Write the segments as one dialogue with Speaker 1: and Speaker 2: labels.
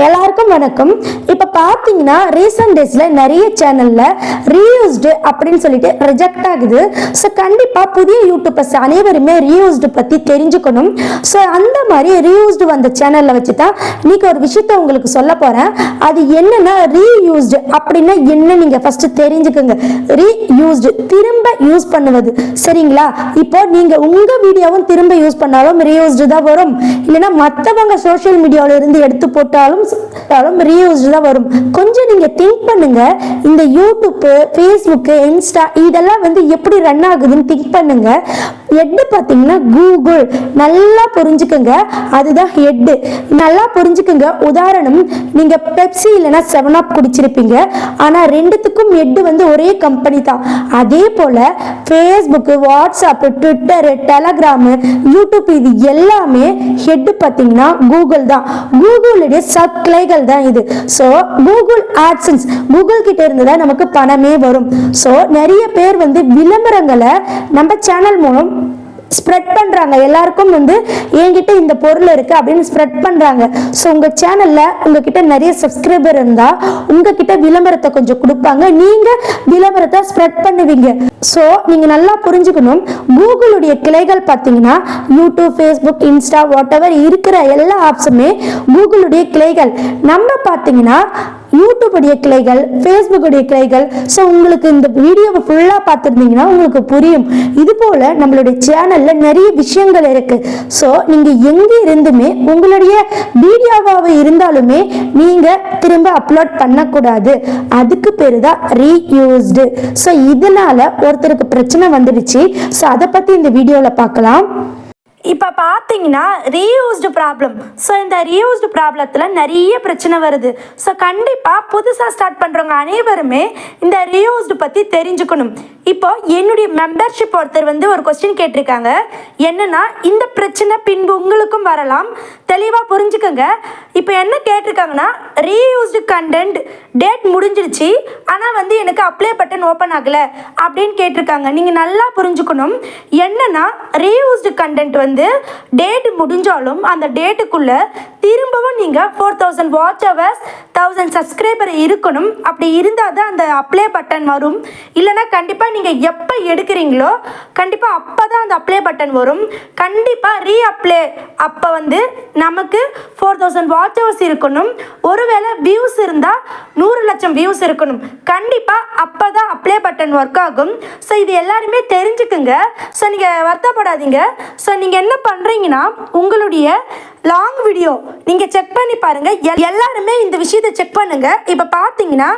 Speaker 1: எல்லாருக்கும் வணக்கம். இப்போ பார்த்தீங்கன்னா ரீசெண்ட் டேஸில் நிறைய சேனலில் ரீயூஸ்டு அப்படின்னு சொல்லிட்டு ரிஜெக்ட் ஆகுது. ஸோ கண்டிப்பாக புதிய யூடியூபர்ஸ் அனைவருமே ரீயூஸ்டு பற்றி தெரிஞ்சுக்கணும். ஸோ அந்த மாதிரி ரீயூஸ்டு வந்த சேனலில் வச்சு தான் இன்னைக்கு ஒரு விஷயத்த உங்களுக்கு சொல்ல போகிறேன். அது என்னன்னா ரீயூஸ்டு அப்படின்னா என்ன நீங்கள் ஃபஸ்ட்டு தெரிஞ்சுக்கோங்க. ரீயூஸ்டு திரும்ப யூஸ் பண்ணுவது, சரிங்களா? இப்போ நீங்கள் உங்கள் வீடியோவும் திரும்ப யூஸ் பண்ணாலும் ரீயூஸ்டு தான் வரும். இல்லைன்னா மற்றவங்க சோஷியல் மீடியாவில் இருந்து எடுத்து போட்டாலும் ரீயூஸ்டு தான் வரும். கொஞ்சம் நீங்க திங்க் பண்ணுங்க. இந்த யூடியூப், ஃபேஸ்புக், இன்ஸ்டா இதெல்லாம் எப்படி ரன் ஆகுதுன்னு திங்க் பண்ணுங்க. ஹெட் பார்த்தீங்கன்னா கூகுள், நல்லா புரிஞ்சுக்கோங்க. அதுதான் ஹெட், நல்லா புரிஞ்சுக்கோங்க. உதாரணம், நீங்க பெப்சி இல்லைன்னா 7up குடிச்சிருப்பீங்க. ஆனா ரெண்டுத்துக்கும் ஹெட் ஒரே கம்பெனி தான். அதே போல Facebook, WhatsApp, Twitter, Telegram, YouTube இது எல்லாமே ஹெட் பார்த்தீங்கன்னா கூகுள் தான். கூகுளுடைய கிளைகள் தான் இது. ஸோ கூகுள் ஆட்சன்ஸ், கூகுள் கிட்ட இருந்து தான் நமக்கு பணமே வரும். ஸோ நிறைய பேர் விளம்பரங்களை நம்ம சேனல் மூலம் ஸ்ப்ரெட் பண்றாங்க. எல்லாருக்கும் என்கிட்ட இந்த பொருள் இருக்கு அப்படின்னு ஸ்ப்ரெட் பண்றாங்க. ஸோ உங்க சேனல்ல உங்ககிட்ட நிறைய சப்ஸ்கிரைபர் இருந்தா உங்ககிட்ட விளம்பரத்தை கொஞ்சம் கொடுப்பாங்க, நீங்க விளம்பரத்தை ஸ்ப்ரெட் பண்ணுவீங்க. ஸோ நீங்க நல்லா புரிஞ்சுக்கணும். கூகுளுடைய கிளைகள் பார்த்தீங்கன்னா YouTube, Facebook, Insta what ever இருக்கிற எல்லா ஆப்ஸுமே கூகுளுடைய கிளைகள். நம்ம பார்த்தீங்கன்னா யூடியூபுடைய கிளைகள், ஃபேஸ்புக்குடைய கிளைகள். ஸோ உங்களுக்கு இந்த வீடியோவை ஃபுல்லாக பார்த்துருந்தீங்கன்னா உங்களுக்கு புரியும். இது போல நம்மளுடைய சேனல்ல நிறைய விஷயங்கள் இருக்கு. ஸோ நீங்க எங்க இருந்துமே உங்களுடைய வீடியோவாக இருந்தாலுமே நீங்க திரும்ப அப்லோட் பண்ணக்கூடாது. அதுக்கு பேரு தான் ரீயூஸ்டு. ஸோ இதனால ஒருத்தருக்கு பிரச்சனை வந்துடுச்சு. ஸோ அதை பத்தி இந்த வீடியோவில் பார்க்கலாம். இப்போ பார்த்தீங்கன்னா ரீயூஸ்டு ப்ராப்ளம். ஸோ இந்த ரீயூஸ்டு ப்ராப்ளத்தில் நிறைய பிரச்சனை வருது. ஸோ கண்டிப்பாக புதுசாக ஸ்டார்ட் பண்ணுறவங்க அனைவருமே இந்த ரீயூஸ்டு பற்றி தெரிஞ்சுக்கணும். இப்போ என்னுடைய மெம்பர்ஷிப் ஒருத்தர் ஒரு கொஸ்டின் கேட்டிருக்காங்க. என்னன்னா, இந்த பிரச்சனை பின்பு உங்களுக்கும் வரலாம், தெளிவாக புரிஞ்சுக்கோங்க. இப்போ என்ன கேட்டிருக்காங்கன்னா, ரீயூஸ்டு கண்டென்ட் டேட் முடிஞ்சிருச்சு ஆனால் எனக்கு அப்ளை பட்டன் ஓப்பன் ஆகலை அப்படின்னு கேட்டிருக்காங்க. நீங்கள் நல்லா புரிஞ்சுக்கணும். என்னன்னா, ரீயூஸ்டு கண்டென்ட் டேட் முடிஞ்சாலும் அந்த டேட்டுக்குள்ள திரும்பவும் நீங்க 4000 வாட்ச் ஹவர்ஸ், 1000 சப்ஸ்கிரைபர் இருக்கணும். அப்படி இருந்தால் தான் அந்த அப்ளை பட்டன் வரும். இல்லைன்னா கண்டிப்பாக நீங்கள் எப்போ எடுக்கிறீங்களோ கண்டிப்பாக அப்போ தான் அந்த அப்ளை பட்டன் வரும். கண்டிப்பாக ரீஅப்ளை அப்போ நமக்கு 4000 வாட்ச் ஹவர்ஸ் இருக்கணும். ஒருவேளை வியூஸ் இருந்தால் 100 லட்சம் வியூஸ் இருக்கணும். கண்டிப்பாக அப்போ தான் அப்ளை பட்டன் ஒர்க் ஆகும். ஸோ இது எல்லாருமே தெரிஞ்சுக்குங்க. ஸோ நீங்கள் வருத்தப்படாதீங்க. ஸோ நீங்கள் என்ன பண்ணுறீங்கன்னா, உங்களுடைய லாங் வீடியோ நீங்கள் செக் பண்ணி பாருங்கள். எல்லாருமே இந்த விஷயத்தை செக் பண்ணுங்கள். இப்போ பார்த்தீங்கன்னா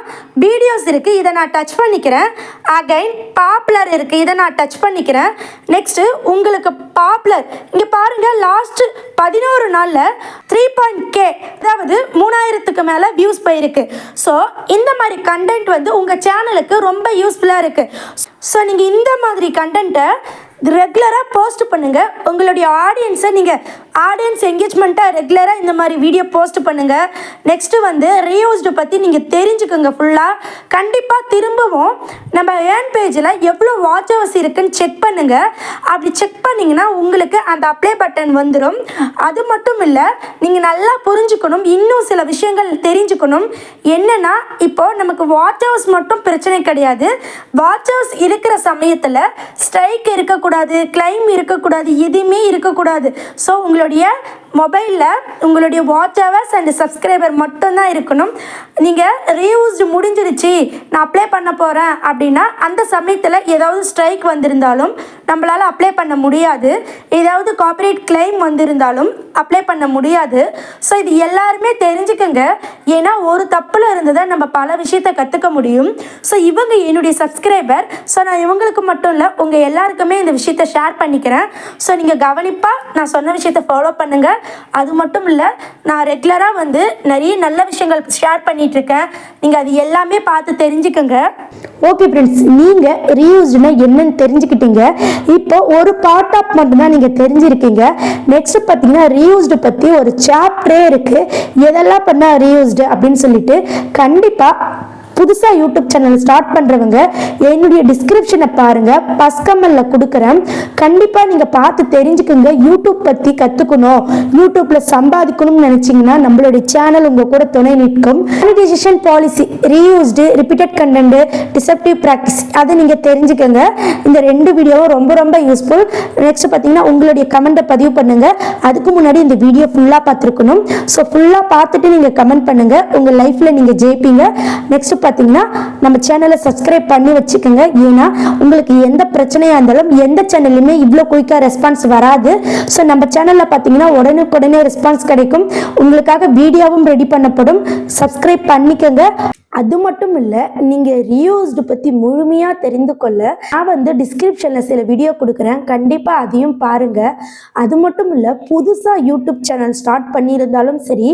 Speaker 1: வீடியோஸ் இருக்குது, இதை நான் டச் பண்ணிக்கிறேன். அகைன் பாப்புலர் இருக்குது, இதை நான் டச் பண்ணிக்கிறேன். நெக்ஸ்ட்டு உங்களுக்கு பாப்புலர் இங்கே பாருங்கள். லாஸ்ட்டு 11 நாளில் 3.k, அதாவது 3000க்கு மேலே வியூஸ் போயிருக்கு. ஸோ இந்த மாதிரி கண்டென்ட் உங்கள் சேனலுக்கு ரொம்ப யூஸ்ஃபுல்லாக இருக்குது. ஸோ நீங்கள் இந்த மாதிரி கண்டென்ட்டை ரெகுலராக போஸ்ட் பண்ணுங்கள். உங்களுடைய ஆடியன்ஸை நீங்கள் ஆடியன்ஸ் என்கேஜ்மெண்ட்டாக ரெகுலராக இந்த மாதிரி வீடியோ போஸ்ட் பண்ணுங்கள். நெக்ஸ்ட்டு ரீயூஸ்டு பற்றி நீங்கள் தெரிஞ்சுக்கோங்க ஃபுல்லாக. கண்டிப்பாக திரும்பவும் நம்ம ஏர்ன் பேஜில் எவ்வளோ வாட்ச் ஹவர்ஸ் இருக்குன்னு செக் பண்ணுங்கள். அப்படி செக் பண்ணிங்கன்னா உங்களுக்கு அந்த அப்ளை பட்டன் வந்துடும். அது மட்டும் இல்லை, நீங்கள் நல்லா புரிஞ்சுக்கணும். இன்னும் சில விஷயங்கள் தெரிஞ்சுக்கணும். என்னென்னா, இப்போது நமக்கு வாட்ச் ஹவர்ஸ் மட்டும் பிரச்சனை கிடையாது. வாட்ச் ஹவர்ஸ் இருக்கிற சமயத்தில் ஸ்ட்ரைக் இருக்கக்கூடாது, கிளைம் இருக்கக்கூடாது, எதுவுமே இருக்கக்கூடாது. ஸோ உங்களுடைய மொபைலில் உங்களுடைய வாட்ச் ஹவர்ஸ் அண்ட் சப்ஸ்கிரைபர் மட்டும்தான் இருக்கணும். நீங்கள் ரீயூஸ்டு முடிஞ்சிருச்சு, நான் அப்ளை பண்ண போகிறேன் அப்படின்னா அந்த சமயத்தில் ஏதாவது ஸ்ட்ரைக் வந்திருந்தாலும் நம்மளால் அப்ளை பண்ண முடியாது. ஏதாவது கார்ப்பரேட் கிளைம் வந்திருந்தாலும் அப்ளை பண்ண முடியாது. ஸோ இது எல்லாருமே தெரிஞ்சுக்கோங்க. ஏன்னா ஒரு தப்பில் இருந்து தான் நம்ம பல விஷயத்தை கற்றுக்க முடியும். ஸோ இவங்க என்னுடைய சப்ஸ்கிரைபர். ஸோ நான் இவங்களுக்கு மட்டும் இல்லை, உங்கள் எல்லாருக்குமே இந்த விஷயத்தை ஷேர் பண்ணிக்கிறேன். ஸோ நீங்கள் கவனிப்பாக நான் சொன்ன விஷயத்தை ஃபாலோ பண்ணுங்கள். அது மட்டும் இல்லை, நான் ரெகுலராக நிறைய நல்ல விஷயங்கள் ஷேர் பண்ணிகிட்ருக்கேன். நீங்கள் அது எல்லாமே பார்த்து தெரிஞ்சுக்கோங்க. ஓகே ஃப்ரெண்ட்ஸ், நீங்கள் ரீயூஸ்டுனா என்னன்னு தெரிஞ்சுக்கிட்டீங்க. இப்போ ஒரு பார்ட் ஆஃப் மட்டும்தான் நீங்கள் தெரிஞ்சிருக்கீங்க. நெக்ஸ்ட் பார்த்தீங்கன்னா ரீயூஸ்டு பற்றி ஒரு சாப்டரே இருக்குது. எதெல்லாம் பண்ணால் ரீயூஸ்டு அப்படின்னு சொல்லிட்டு கண்டிப்பாக புதுசா யூடியூப் சேனல் ஸ்டார்ட் பண்றவங்க என்னுடைய டிஸ்கிரிப்ஷனை பாருங்க, பஸ்கமல்ல கொடுக்குறேன். கண்டிப்பா நீங்க பார்த்து தெரிஞ்சுக்குங்க. யூடியூப் பத்தி கத்துக்கணும், யூடியூப்ல சம்பாதிக்கணும்னு நினைச்சீங்கன்னா நம்மளுடைய சேனல் உங்க கூட துணை நிற்கும். Monetisation policy, reused, repeated content, deceptive practice, அதை நீங்க தெரிஞ்சுக்கங்க. இந்த 2 வீடியோவும் ரொம்ப ரொம்ப யூஸ்ஃபுல். நெக்ஸ்ட் பார்த்தீங்கன்னா உங்களுடைய கமெண்ட்டை பதிவு பண்ணுங்க. அதுக்கு முன்னாடி இந்த வீடியோ ஃபுல்லாக பார்த்துருக்கணும். ஸோ ஃபுல்லாக பார்த்துட்டு நீங்கள் கமெண்ட் பண்ணுங்க, உங்கள் லைஃப்பில் நீங்கள் ஜெயிப்பீங்க. நெக்ஸ்ட் பார்த்தீங்கன்னா நம்ம சேனலை சப்ஸ்கிரைப் பண்ணி வச்சுக்கோங்க. ஏன்னா உங்களுக்கு எந்த பிரச்சனையாக இருந்தாலும் எந்த சேனல்லையுமே இவ்வளோ குயிக்காக ரெஸ்பான்ஸ் வராது. ஸோ நம்ம சேனலில் பார்த்தீங்கன்னா உடனுக்குடனே ரெஸ்பான்ஸ் கிடைக்கும். உங்களுக்காக வீடியோவும் ரெடி பண்ணப்படும். சப்ஸ்கிரைப் பண்ணிக்கோங்க. அது மட்டும் இல்லை, நீங்கள் ரீயூஸ்டு பற்றி முழுமையாக தெரிந்து கொள்ள நான் வந்து டிஸ்கிரிப்ஷனில் சில வீடியோ கொடுக்குறேன், கண்டிப்பாக அதையும் பாருங்கள். அது மட்டும் இல்லை, புதுசாக யூடியூப் சேனல் ஸ்டார்ட் பண்ணியிருந்தாலும் சரி,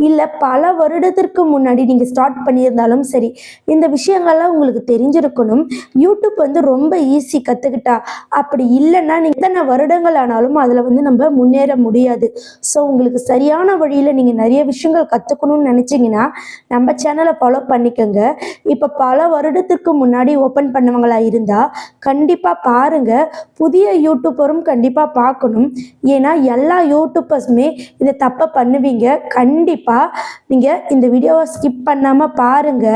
Speaker 1: இல்லை பல வருடத்திற்கு முன்னாடி நீங்கள் ஸ்டார்ட் பண்ணியிருந்தாலும் சரி, இந்த விஷயங்கள்லாம் உங்களுக்கு தெரிஞ்சிருக்கணும். யூடியூப் வந்து ரொம்ப ஈஸி கற்றுக்கிட்டா. அப்படி இல்லைன்னா நீங்கள் எத்தனை வருடங்கள் ஆனாலும் அதில் வந்து நம்ம முன்னேற முடியாது. ஸோ உங்களுக்கு சரியான வழியில் நீங்கள் நிறைய விஷயங்கள் கற்றுக்கணும்னு நினச்சிங்கன்னா நம்ம சேனலை ஃபாலோ பண்ணிக்கோங்க. இப்போ பல வருடத்திற்கு முன்னாடி ஓப்பன் பண்ணவங்களா இருந்தா கண்டிப்பா பாருங்க. புதிய யூடியூபரும் கண்டிப்பா பார்க்கணும். ஏன்னா எல்லா யூடியூபர்ஸுமே இந்த தப்பை பண்ணுவீங்க. கண்டிப்பா நீங்க இந்த வீடியோவை ஸ்கிப் பண்ணாம பாருங்க.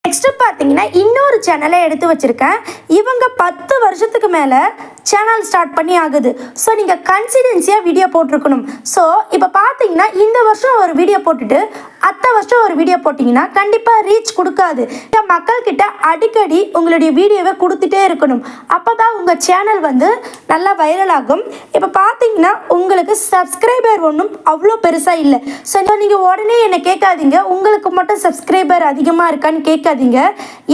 Speaker 1: நெக்ஸ்ட் பார்த்தீங்கன்னா இன்னொரு சேனலை எடுத்து வச்சிருக்கேன். இவங்க 10 வருஷத்துக்கு மேலே சேனல் ஸ்டார்ட் பண்ணி ஆகுது. ஸோ நீங்கள் கன்சிடென்சியாக வீடியோ போட்டிருக்கணும். ஸோ இப்போ பார்த்தீங்கன்னா இந்த வருஷம் ஒரு வீடியோ போட்டுட்டு அடுத்த வருஷம் ஒரு வீடியோ போட்டிங்கன்னா கண்டிப்பாக ரீச் கொடுக்காது. மக்கள்கிட்ட அடிக்கடி உங்களுடைய வீடியோவை கொடுத்துட்டே இருக்கணும். அப்போ தான் உங்கள் சேனல் வந்து நல்லா வைரல் ஆகும். இப்போ பார்த்தீங்கன்னா உங்களுக்கு சப்ஸ்கிரைபர் ஒன்றும் அவ்வளோ பெருசாக இல்லை. ஸோ நீங்கள் உடனே என்னை கேட்காதீங்க உங்களுக்கு மட்டும் சப்ஸ்கிரைபர் அதிகமாக இருக்கான்னு கேட்காதீங்க.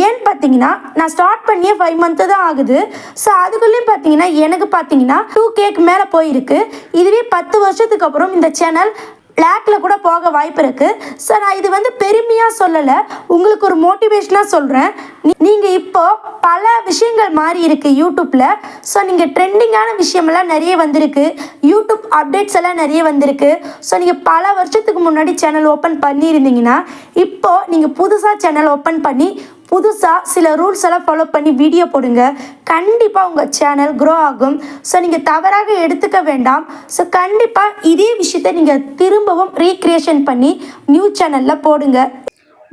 Speaker 1: ஏன்னு பார்த்தீங்கன்னா நான் ஸ்டார்ட் பண்ணியே 5 மந்த்து தான் ஆகுது. ஸோ அதுக்குள்ளேயும் பார்த்தீங்கன்னா எனக்கு பார்த்தீங்கன்னா 2Kக்கு மேலே போயிருக்கு. இதுவே 10 வருஷத்துக்கு அப்புறம் இந்த சேனல் பிளாக்ல கூட போக வாய்ப்பு இருக்கு. ஸோ நான் இது வந்து பெருமையாக சொல்லலை, உங்களுக்கு ஒரு மோட்டிவேஷனாக சொல்கிறேன். நீங்கள் இப்போ பல விஷயங்கள் மாறி இருக்கு யூடியூப்பில். ஸோ நீங்கள் ட்ரெண்டிங்கான விஷயமெல்லாம் நிறைய வந்திருக்கு, யூடியூப் அப்டேட்ஸ் எல்லாம் நிறைய வந்திருக்கு. ஸோ நீங்கள் பல வருஷத்துக்கு முன்னாடி சேனல் ஓப்பன் பண்ணியிருந்தீங்கன்னா இப்போ நீங்கள் புதுசாக சேனல் ஓப்பன் பண்ணி புதுசாக சில ரூல்ஸ் எல்லாம் ஃபாலோ பண்ணி வீடியோ போடுங்க. கண்டிப்பாக உங்கள் சேனல் க்ரோ ஆகும். ஸோ நீங்கள் தவறாக எடுத்துக்க வேண்டாம். ஸோ கண்டிப்பாக இதே விஷயத்தை நீங்கள் திரும்பவும் ரீக்ரியேஷன் பண்ணி நியூ சேனலில் போடுங்க.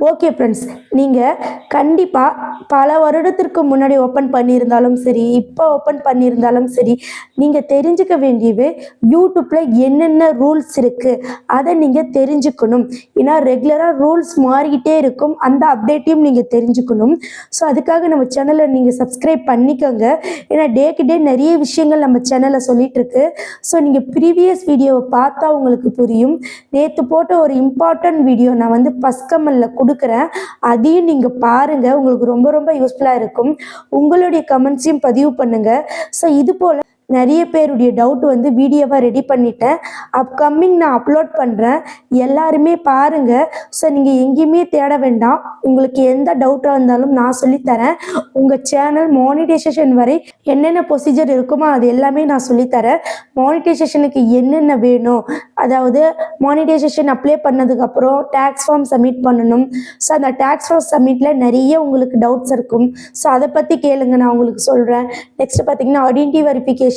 Speaker 1: ஓகே ஃப்ரெண்ட்ஸ், நீங்கள் கண்டிப்பாக பல வருடத்திற்கு முன்னாடி ஓப்பன் பண்ணியிருந்தாலும் சரி, இப்போ ஓப்பன் பண்ணியிருந்தாலும் சரி, நீங்கள் தெரிஞ்சுக்க வேண்டியது யூடியூப்பில் என்னென்ன ரூல்ஸ் இருக்குது அதை நீங்கள் தெரிஞ்சுக்கணும். ஏன்னா ரெகுலராக ரூல்ஸ் மாறிக்கிட்டே இருக்கும், அந்த அப்டேட்டையும் நீங்கள் தெரிஞ்சுக்கணும். ஸோ அதுக்காக நம்ம சேனலை நீங்கள் சப்ஸ்கிரைப் பண்ணிக்கோங்க. ஏன்னா டேக்கு டே நிறைய விஷயங்கள் நம்ம சேனலில் சொல்லிகிட்ருக்கு. ஸோ நீங்கள் ப்ரீவியஸ் வீடியோவை பார்த்தா உங்களுக்கு புரியும். நேற்று போட்ட ஒரு இம்பார்ட்டன்ட் வீடியோ நான் வந்து பஸ்கமல்ல கொடுக்குறேன், அதையும் நீங்கள் பாருங்கள். உங்களுக்கு ரொம்ப ரொம்ப யூஸ்ஃபுல்லாக இருக்கும். உங்களுடைய கமெண்ட்ஸையும் பதிவு பண்ணுங்கள். ஸோ இது போல் நிறைய பேருடைய டவுட் வந்து வீடியோவாக ரெடி பண்ணிட்டேன். அப்கமிங் நான் அப்லோட் பண்ணுறேன், எல்லாருமே பாருங்கள். ஸோ நீங்கள் எங்கேயுமே தேட வேண்டாம், உங்களுக்கு எந்த டவுட்டாக இருந்தாலும் நான் சொல்லித்தரேன். உங்கள் சேனல் மானிட்டைசேஷன் வரை என்னென்ன ப்ரொசீஜர் இருக்குமோ அது எல்லாமே நான் சொல்லித்தரேன். மானிட்டைசேஷனுக்கு என்னென்ன வேணும், அதாவது மானிட்டைசேஷன் அப்ளை பண்ணதுக்கப்புறம் டேக்ஸ் ஃபார்ம் சப்மிட் பண்ணணும். ஸோ அந்த டேக்ஸ் ஃபார்ம் சப்மிட்டில் நிறைய உங்களுக்கு டவுட்ஸ் இருக்கும். ஸோ அதை பற்றி கேளுங்க, நான் உங்களுக்கு சொல்கிறேன். நெக்ஸ்ட் பார்த்தீங்கன்னா ஐடென்டிட்டி வெரிஃபிகேஷன்,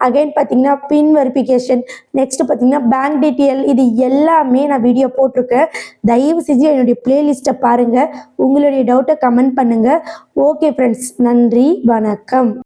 Speaker 1: அகைன் பார்த்தீங்கன்னா பின் வெரிஃபிகேஷன், நெக்ஸ்ட் பார்த்தீங்கன்னா பேங்க் டீட்டெயில், இது எல்லாமே நான் வீடியோ போட்டிருக்கேன். தயவு செஞ்சு என்னுடைய பிளேலிஸ்ட்டை பாருங்கள், உங்களுடைய டவுட்டை கமெண்ட் பண்ணுங்கள். ஓகே ஃப்ரெண்ட்ஸ், நன்றி, வணக்கம்.